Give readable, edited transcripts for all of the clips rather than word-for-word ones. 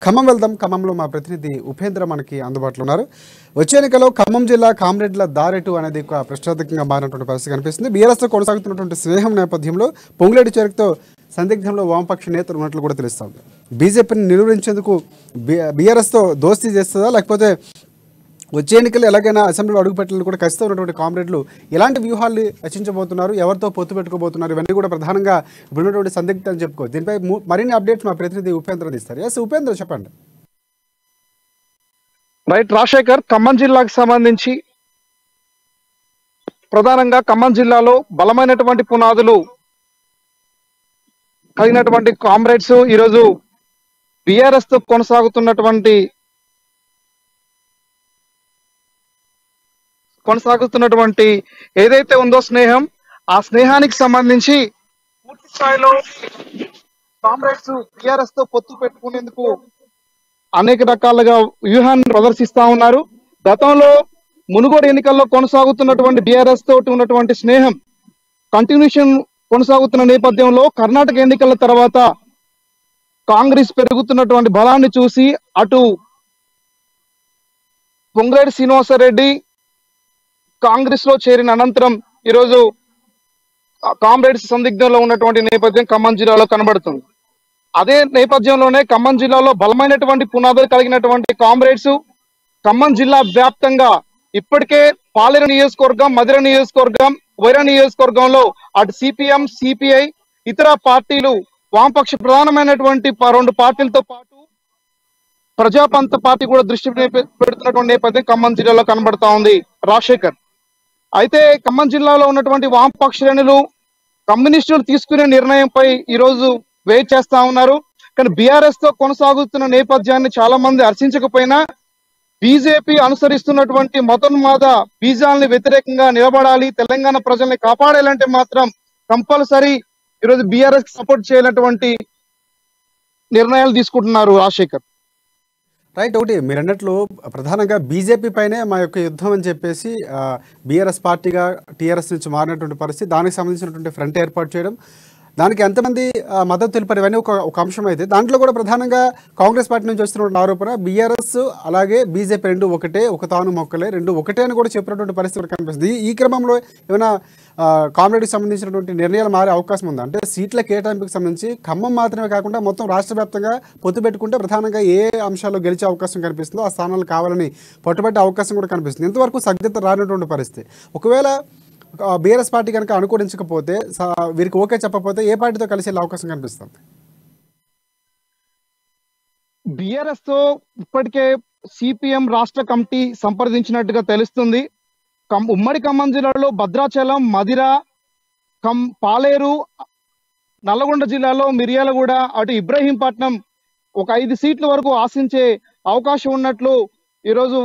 ఖమ్మం వెళ్దాం. ఖమ్మంలో మా ప్రతినిధి ఉపేంద్ర మనకి అందుబాటులో ఉన్నారు. వచ్చే ఎన్నికల్లో ఖమ్మం జిల్లా కామ్రేడ్ల దారెటు అనేది ఒక ప్రశ్నార్థకంగా మారినటువంటి పరిస్థితి కనిపిస్తుంది. బీఆర్ఎస్తో కొనసాగుతున్నటువంటి స్నేహం నేపథ్యంలో పొంగులేటి చేరికతో సందిగ్ధంలో వామపక్ష నేతలు ఉన్నట్లు కూడా తెలుస్తోంది. బీజేపీని నిలువరించేందుకు బీఆర్ఎస్తో దోస్తీ చేస్తుందా, లేకపోతే వచ్చే ఎన్నికలు ఎలాగైనా అసెంబ్లీలో అడుగుపెట్టాలని కూడా ఖచ్చితంగా ఉన్నటువంటి కామ్రేడ్లు ఎలాంటి వ్యూహాలు రచించబోతున్నారు, ఎవరితో పొత్తు పెట్టుకోబోతున్నారు, ఇవన్నీ కూడా ప్రధానంగా ఇప్పుడున్నటువంటి సందిగ్ధం చెప్పుకో. దీనిపై మరిన్ని అప్డేట్స్ మా ప్రతినిధి ఉపేంద్ర ఇస్తారు. ఎస్ ఉపేంద్ర, చెప్పండి. రైట్ రాజశేఖర్, ఖమ్మం జిల్లాకు సంబంధించి ప్రధానంగా ఖమ్మం జిల్లాలో బలమైనటువంటి పునాదులు కలిగినటువంటి కామ్రేడ్స్ ఈరోజు బీఆర్ఎస్ తో కొనసాగుతున్నటువంటి ఏదైతే ఉందో స్నేహం, ఆ స్నేహానికి సంబంధించి పూర్తి స్థాయిలో కామ్రేడ్స్ బీఆర్ఎస్ తో పొత్తు పెట్టుకునేందుకు అనేక రకాలుగా వ్యూహాన్ని ప్రదర్శిస్తా ఉన్నారు. గతంలో మునుగోడు ఎన్నికల్లో కొనసాగుతున్నటువంటి బీఆర్ఎస్ తోటి ఉన్నటువంటి స్నేహం కంటిన్యూషన్ కొనసాగుతున్న నేపథ్యంలో కర్ణాటక ఎన్నికల తర్వాత కాంగ్రెస్ పెరుగుతున్నటువంటి బలాన్ని చూసి అటు పొంగులేటి శ్రీనివాసరెడ్డి కాంగ్రెస్ లో చేరిన అనంతరం ఈరోజు కామ్రేడ్స్ సందిగ్ధంలో ఉన్నటువంటి నేపథ్యం ఖమ్మం జిల్లాలో కనబడుతుంది. అదే నేపథ్యంలోనే ఖమ్మం జిల్లాలో బలమైనటువంటి పునాదులు కలిగినటువంటి కామ్రేడ్స్ ఖమ్మం జిల్లా వ్యాప్తంగా ఇప్పటికే పాలేరు నియోజకవర్గం, మధిర నియోజకవర్గం, వైరా నియోజకవర్గంలో అటు సిపిఎం, సిపిఐ, ఇతర పార్టీలు, వామపక్ష ప్రధానమైనటువంటి రెండు పార్టీలతో పాటు ప్రజాపంత పార్టీ కూడా దృష్టి పెడుతున్నటువంటి నేపథ్యం ఖమ్మం జిల్లాలో కనబడతా ఉంది రాజశేఖర్. అయితే ఖమ్మం జిల్లాలో ఉన్నటువంటి వామపక్ష శ్రేణులు కమ్యూనిస్టులు తీసుకునే నిర్ణయంపై ఈరోజు వెయిట్ చేస్తా ఉన్నారు. కానీ బీఆర్ఎస్ తో కొనసాగుతున్న నేపథ్యాన్ని చాలా మంది హర్షించకపోయినా బీజేపీ అనుసరిస్తున్నటువంటి మతోన్మాద బీజాలని వ్యతిరేకంగా నిలబడాలి, తెలంగాణ ప్రజల్ని కాపాడాలంటే మాత్రం కంపల్సరీ ఈరోజు బీఆర్ఎస్ సపోర్ట్ చేయాలన్నటువంటి నిర్ణయాలు తీసుకుంటున్నారు రాజశేఖర్. రైట్, ఒకటి మీరు అన్నట్లు ప్రధానంగా బీజేపీ పైనే మా యొక్క యుద్ధం అని చెప్పేసి బీఆర్ఎస్ పార్టీగా టీఆర్ఎస్ నుంచి మారినటువంటి పరిస్థితి, దానికి సంబంధించినటువంటి ఫ్రంట్ ఏర్పాటు చేయడం, దానికి ఎంతమంది మద్దతు తెలిపారు, ఇవన్నీ ఒక అంశం. అయితే దాంట్లో కూడా ప్రధానంగా కాంగ్రెస్ పార్టీ నుంచి వస్తున్న ఆరోపణ బీఆర్ఎస్ అలాగే బీజేపీ రెండు ఒకటే, ఒక తాను మొక్కలే, రెండు ఒకటే అని కూడా చెప్పినటువంటి పరిస్థితి కనిపిస్తుంది. ఈ క్రమంలో ఏమైనా కామ్రేడ్కి సంబంధించినటువంటి నిర్ణయాలు మారే అవకాశం ఉందా? అంటే సీట్ల కేటాయింపుకి సంబంధించి ఖమ్మం మాత్రమే కాకుండా మొత్తం రాష్ట్ర వ్యాప్తంగా పొత్తు పెట్టుకుంటే ప్రధానంగా ఏ అంశాల్లో గెలిచే అవకాశం కనిపిస్తుందో ఆ స్థానాలు కావాలని పట్టుబట్టే అవకాశం కూడా కనిపిస్తుంది. ఇంతవరకు సగ్యత రానటువంటి పరిస్థితి. ఒకవేళ బీఆర్ఎస్ పార్టీ కనుక అనుకూలించకపోతే, వీరికి ఓకే చెప్పకపోతే ఏ పార్టీతో కలిసి వెళ్ళే అవకాశం కనిపిస్తుంది? బీఆర్ఎస్ తో ఇప్పటికే సిపిఎం రాష్ట్ర కమిటీ సంప్రదించినట్టుగా తెలుస్తుంది. ఉమ్మడి ఖమ్మం జిల్లాలో భద్రాచలం, మధిర, పాలేరు, నల్లగొండ జిల్లాలో మిర్యాలగూడ, అటు ఇబ్రహీంపట్నం ఒక 5 సీట్ల వరకు ఆశించే అవకాశం ఉన్నట్లు ఈరోజు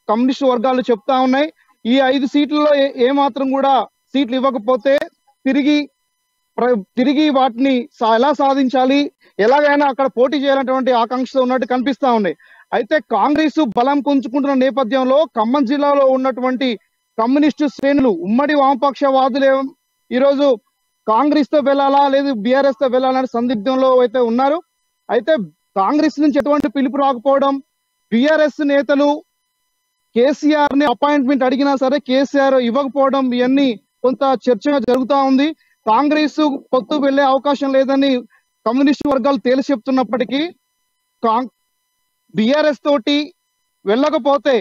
కమ్యూనిస్టు వర్గాలు చెప్తా ఉన్నాయి. ఈ 5 సీట్లలో ఏమాత్రం కూడా సీట్లు ఇవ్వకపోతే తిరిగి వాటిని ఎలా సాధించాలి, ఎలాగైనా అక్కడ పోటీ చేయాలన్నటువంటి ఆకాంక్ష ఉన్నట్టు కనిపిస్తా ఉన్నాయి. అయితే కాంగ్రెస్ బలం పుంజుకుంటున్న నేపథ్యంలో ఖమ్మం జిల్లాలో ఉన్నటువంటి కమ్యూనిస్టు శ్రేణులు, ఉమ్మడి వామపక్షవాదులే ఈరోజు కాంగ్రెస్ తో వెళ్ళాలా లేదు బీఆర్ఎస్ తో వెళ్ళాలనే సందిగ్ధంలో అయితే ఉన్నారు. అయితే కాంగ్రెస్ నుంచి ఎటువంటి పిలుపు రాకపోవడం, బీఆర్ఎస్ నేతలు కేసీఆర్ ని అపాయింట్మెంట్ అడిగినా సరే కేసీఆర్ ఇవ్వకపోవడం, ఇవన్నీ కొంత చర్చగా జరుగుతా ఉంది. కాంగ్రెస్ పొత్తు వెళ్లే అవకాశం లేదని కమ్యూనిస్టు వర్గాలు తేల్చి చెప్తున్నప్పటికీ బీఆర్ఎస్ తోటి వెళ్ళకపోతే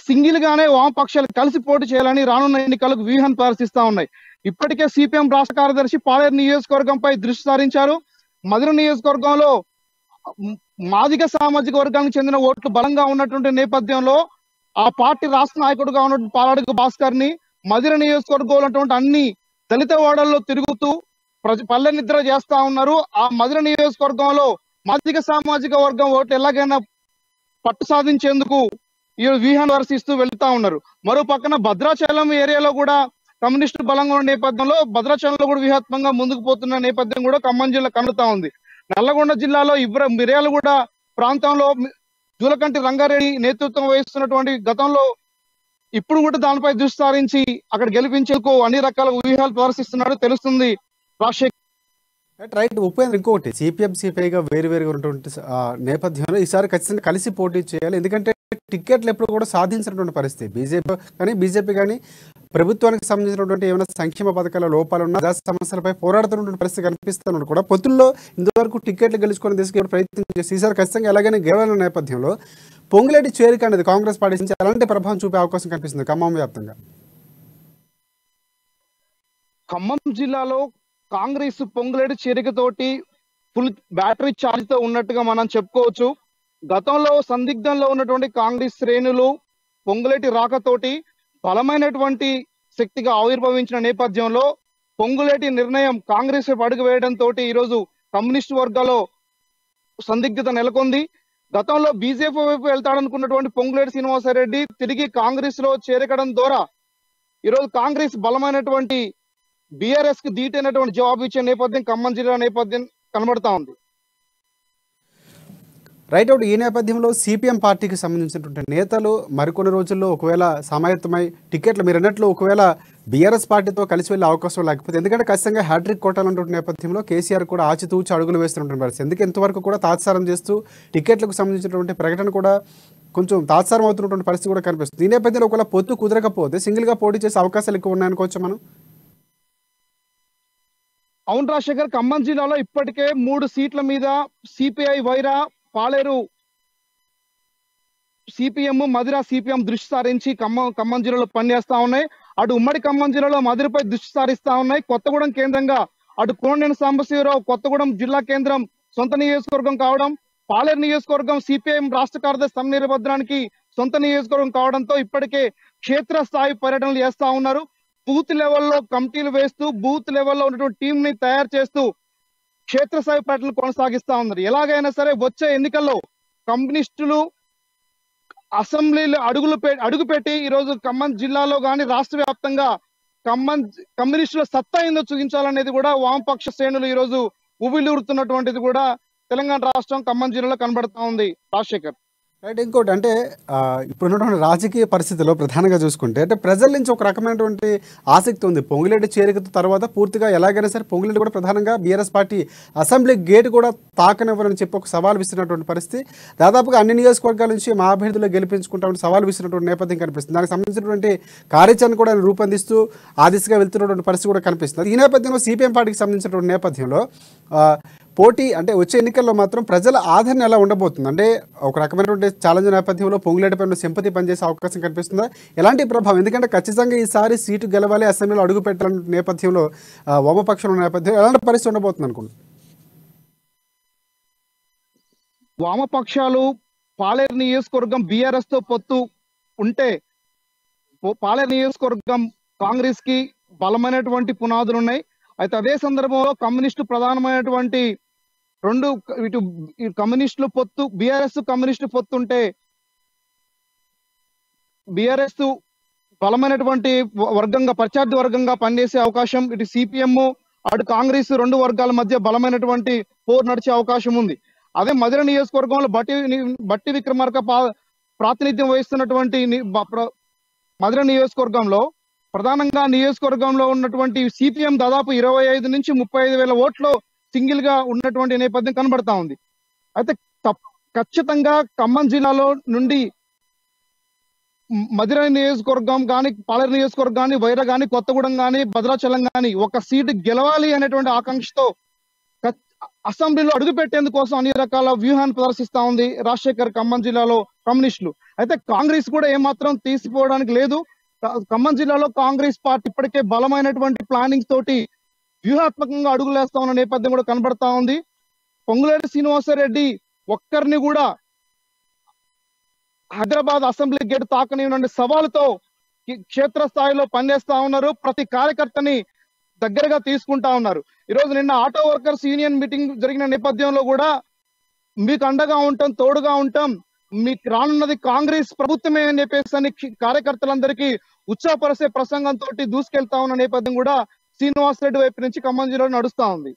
సింగిల్ గానే వామపక్షాలు కలిసి పోటీ చేయాలని రానున్న ఎన్నికలకు వ్యూహం ప్రదర్శిస్తా ఉన్నాయి. ఇప్పటికే సిపిఎం రాష్ట్ర కార్యదర్శి పాలేరు నియోజకవర్గంపై దృష్టి సారించారు. మధుర నియోజకవర్గంలో మాదిగ సామాజిక వర్గానికి చెందిన ఓట్లు బలంగా ఉన్నటువంటి నేపథ్యంలో ఆ పార్టీ రాష్ట్ర నాయకుడుగా ఉన్నటువంటి పాలాడుగు భాస్కర్ ని మధిర నియోజకవర్గంలో ఉన్నటువంటి అన్ని దళిత వాడల్లో తిరుగుతూ పల్లె నిద్ర చేస్తా ఉన్నారు. ఆ మధిర నియోజకవర్గంలో మాదిగ సామాజిక వర్గం ఓట్లు ఎలాగైనా పట్టు సాధించేందుకు ఈ వ్యూహాన్ని దర్శిస్తూ వెళ్తా ఉన్నారు. మరో పక్కన భద్రాచలం ఏరియాలో కూడా కమ్యూనిస్టు బలంగా ఉన్న నేపథ్యంలో భద్రాచలంలో కూడా వ్యూహాత్మకంగా ముందుకు పోతున్న నేపథ్యం కూడా ఖమ్మం జిల్లా కనుతా ఉంది. నల్లగొండ జిల్లాలో మిర్యాలగూడ ప్రాంతంలో జూలకంటి రంగారెడ్డి నేతృత్వం వహిస్తున్నటువంటి గతంలో ఇప్పుడు కూడా దానిపై దృష్టి సారించి అక్కడ గెలిపించేందుకు అన్ని రకాల వ్యూహాలు ప్రదర్శిస్తున్నాడు తెలుస్తుంది రాజశేఖర్. రైట్ ఉపేంద్ర, ఇంకొకటి సిపిఎం సిపిఐగా వేరువేరుగా ఉన్నటువంటి నేపథ్యంలో ఈసారి ఖచ్చితంగా కలిసి పోటీ చేయాలి. ఎందుకంటే టికెట్లు ఎప్పుడు కూడా సాధించినటువంటి పరిస్థితి బీజేపీ కానీ ప్రభుత్వానికి సంబంధించినటువంటి ఏమైనా సంక్షేమ పథకాల లోపాలు ఉన్న ప్రజా సమస్యలపై పోరాడుతున్నటువంటి పరిస్థితి కనిపిస్తున్నట్టు కూడా పొత్తుల్లో ఇంతవరకు టికెట్లు గెలుచుకునే దిశగా ప్రయత్నం చేసి ఈసారి ఖచ్చితంగా ఎలాగైనా గెలవాలన్న నేపథ్యంలో పొంగులేటి చేరిక అనేది కాంగ్రెస్ పార్టీ నుంచి ఎలాంటి ప్రభావం చూపే అవకాశం కనిపిస్తుంది ఖమ్మం వ్యాప్తంగా? ఖమ్మం జిల్లాలో కాంగ్రెస్ పొంగులేటి చేరికతోటి ఫుల్ బ్యాటరీ ఛార్జ్ తో ఉన్నట్టుగా మనం చెప్పుకోవచ్చు. గతంలో సందిగ్ధంలో ఉన్నటువంటి కాంగ్రెస్ శ్రేణులు పొంగులేటి రాకతోటి బలమైనటువంటి శక్తిగా ఆవిర్భవించిన నేపథ్యంలో పొంగులేటి నిర్ణయం కాంగ్రెస్ వైపు అడుగు వేయడంతో ఈరోజు కమ్యూనిస్టు వర్గాల్లో సందిగ్ధత నెలకొంది. గతంలో బీజేపీ వైపు వెళ్తాడనుకున్నటువంటి పొంగులేటి శ్రీనివాసరెడ్డి తిరిగి కాంగ్రెస్ లో చేరకడం ద్వారా ఈరోజు కాంగ్రెస్ బలమైనటువంటి బీఆర్ఎస్ కి ధీటైనటువంటి జవాబు ఇచ్చే నేపథ్యం ఖమ్మం జిల్లా నేపథ్యం కనబడతా ఉంది. Right out. ఈ నేపథ్యంలో సిపిఎం పార్టీకి సంబంధించినటువంటి నేతలు మరికొన్ని రోజుల్లో ఒకవేళ సమాయత్తమై టికెట్లు మీరు అన్నట్లు ఒకవేళ బీఆర్ఎస్ పార్టీతో కలిసి వెళ్ళే అవకాశం లేకపోతే, ఎందుకంటే ఖచ్చితంగా హ్యాట్రిక్ కొట్టాలన్నటువంటి నేపథ్యంలో కేసీఆర్ కూడా ఆచితూచి అడుగులు వేస్తున్నటువంటి పరిస్థితి. ఎందుకు ఇంతవరకు కూడా తాత్సారం చేస్తూ టికెట్లకు సంబంధించినటువంటి ప్రకటన కూడా కొంచెం తాత్సారం అవుతున్నటువంటి పరిస్థితి కూడా కనిపిస్తుంది. ఈ నేపథ్యంలో ఒకవేళ పొత్తు కుదరకపోతే సింగిల్గా పోటీ చేసే అవకాశాలు ఎక్కువ ఉన్నాయనుకోవచ్చు మనం. అవును రాజశేఖర్, ఖమ్మం జిల్లాలో ఇప్పటికే 3 సీట్ల మీద సిపిఐ వైరా పాలేరు సిపిఎం మధిర సిపిఎం దృష్టి సారించి ఖమ్మం జిల్లాలో పనిచేస్తా ఉన్నాయి. అటు ఉమ్మడి ఖమ్మం జిల్లాలో మధిరపై దృష్టి సారిస్తా ఉన్నాయి. కొత్తగూడెం కేంద్రంగా అటు కోనేని సాంబశివరావు కొత్తగూడెం జిల్లా కేంద్రం సొంత నియోజకవర్గం కావడం, పాలేరు నియోజకవర్గం సిపిఐఎం రాష్ట్ర కార్యదర్శి తమ్మినేరభద్రానికి సొంత నియోజకవర్గం కావడంతో ఇప్పటికే క్షేత్రస్థాయి పర్యటనలు చేస్తా ఉన్నారు. బూత్ లెవెల్లో కమిటీలు వేస్తూ బూత్ లెవెల్లో ఉన్నటువంటి టీం ని తయారు చేస్తూ క్షేత్రస్థాయి పర్యటనలు కొనసాగిస్తా ఉన్నారు. ఎలాగైనా సరే వచ్చే ఎన్నికల్లో కమ్యూనిస్టులు అసెంబ్లీలో అడుగుపెట్టి ఈరోజు ఖమ్మం జిల్లాలో కానీ రాష్ట్ర వ్యాప్తంగా కమ్యూనిస్టుల సత్తా ఏందో చూపించాలనేది కూడా వామపక్ష శ్రేణులు ఈరోజు ఉవ్విళ్ళూరుతున్నటువంటిది కూడా తెలంగాణ రాష్ట్రం ఖమ్మం జిల్లాలో కనబడతా ఉంది రాజశేఖర్. రైట్. ఇంకోటి అంటే ఇప్పుడున్నటువంటి రాజకీయ పరిస్థితుల్లో ప్రధానంగా చూసుకుంటే అంటే ప్రజల నుంచి ఒక రకమైనటువంటి ఆసక్తి ఉంది. పొంగులేటి చేరిక తర్వాత పూర్తిగా ఎలాగైనా సరే పొంగులేటి కూడా ప్రధానంగా బీఆర్ఎస్ పార్టీ అసెంబ్లీ గేట్ కూడా తాకనివ్వరని చెప్పి ఒక సవాల్ విసిరినటువంటి పరిస్థితి. దాదాపుగా అన్ని నియోజకవర్గాల నుంచి మా అభ్యర్థులు గెలిపించుకుంటామని సవాల్ విసిరినటువంటి నేపథ్యం కనిపిస్తుంది. దానికి సంబంధించినటువంటి కార్యాచరణ కూడా ఆయన రూపొందిస్తూ ఆ దిశగా వెళ్తున్నటువంటి పరిస్థితి కూడా కనిపిస్తుంది. ఈ నేపథ్యంలో సిపిఎం పార్టీకి సంబంధించినటువంటి నేపథ్యంలో పోటీ అంటే వచ్చే ఎన్నికల్లో మాత్రం ప్రజల ఆదరణ ఎలా ఉండబోతుంది? అంటే ఒక రకమైనటువంటి ఛాలెంజ్ నేపథ్యంలో పొంగులేటి పైన సింపతి పనిచేసే అవకాశం కనిపిస్తుందా? ఎలాంటి ప్రభావం? ఎందుకంటే ఖచ్చితంగా ఈసారి సీటు గెలవాలి, అసెంబ్లీలో అడుగు పెట్టాలనే నేపథ్యంలో వామపక్షంలో నేపథ్యంలో ఎలాంటి పరిస్థితి ఉండబోతుంది అనుకుంటున్నారు? వామపక్షాలు పాలేరు నియోజకవర్గం బీఆర్ఎస్ తో పొత్తు ఉంటే పాలేరు నియోజకవర్గం కాంగ్రెస్ కి బలమైనటువంటి పునాదులు ఉన్నాయి. అయితే అదే సందర్భంలో కమ్యూనిస్టు ప్రధానమైనటువంటి ఇటు కమ్యూనిస్టులు పొత్తు బీఆర్ఎస్ కమ్యూనిస్టు పొత్తు ఉంటే బీఆర్ఎస్ బలమైనటువంటి వర్గంగా ప్రత్యర్థి వర్గంగా పనిచేసే అవకాశం, ఇటు సిపిఎం అటు కాంగ్రెస్ 2 వర్గాల మధ్య బలమైనటువంటి పోరు నడిచే అవకాశం ఉంది. అదే మధిర నియోజకవర్గంలో బట్టి విక్రమార్క ప్రాతినిధ్యం వహిస్తున్నటువంటి మధిర నియోజకవర్గంలో ప్రధానంగా నియోజకవర్గంలో ఉన్నటువంటి సిపిఎం దాదాపు 25 నుంచి 35,000 ఓట్లు సింగిల్ గా ఉన్నటువంటి నేపథ్యం కనబడతా ఉంది. అయితే ఖచ్చితంగా ఖమ్మం జిల్లాలో నుండి మధిర నియోజకవర్గం కానీ పాలేరు నియోజకవర్గం కానీ వైరా కానీ కొత్తగూడెం కానీ భద్రాచలం కానీ ఒక సీటు గెలవాలి అనేటువంటి ఆకాంక్షతో అసెంబ్లీలో అడుగు పెట్టేందుకోసం అన్ని రకాల వ్యూహాన్ని ప్రదర్శిస్తా ఉంది రాజశేఖర్ ఖమ్మం జిల్లాలో కమ్యూనిస్టులు. అయితే కాంగ్రెస్ కూడా ఏమాత్రం తీసిపోవడానికి లేదు. ఖమ్మం జిల్లాలో కాంగ్రెస్ పార్టీ ఇప్పటికే బలమైనటువంటి ప్లానింగ్ తోటి వ్యూహాత్మకంగా అడుగులేస్తా ఉన్న నేపథ్యం కూడా కనబడతా ఉంది. పొంగులేటి శ్రీనివాసరెడ్డి ఒక్కరిని కూడా హైదరాబాద్ అసెంబ్లీ గేట్ తాకనివ్వని సవాలుతో క్షేత్రస్థాయిలో పనిచేస్తా ఉన్నారు. ప్రతి కార్యకర్తని దగ్గరగా తీసుకుంటా ఉన్నారు. ఈరోజు నిన్న ఆటో వర్కర్స్ యూనియన్ మీటింగ్ జరిగిన నేపథ్యంలో కూడా మీకు అండగా ఉంటాం, తోడుగా ఉంటాం, మీకు రానున్నది కాంగ్రెస్ ప్రభుత్వమే అని చెప్పేసి కార్యకర్తలందరికీ ఉత్సాహపరిచే ప్రసంగంతో దూసుకెళ్తా ఉన్న నేపథ్యం కూడా శ్రీనివాసరెడ్డి వైపు నుంచి ఖమ్మం జిల్లాలో నడుస్తా ఉంది.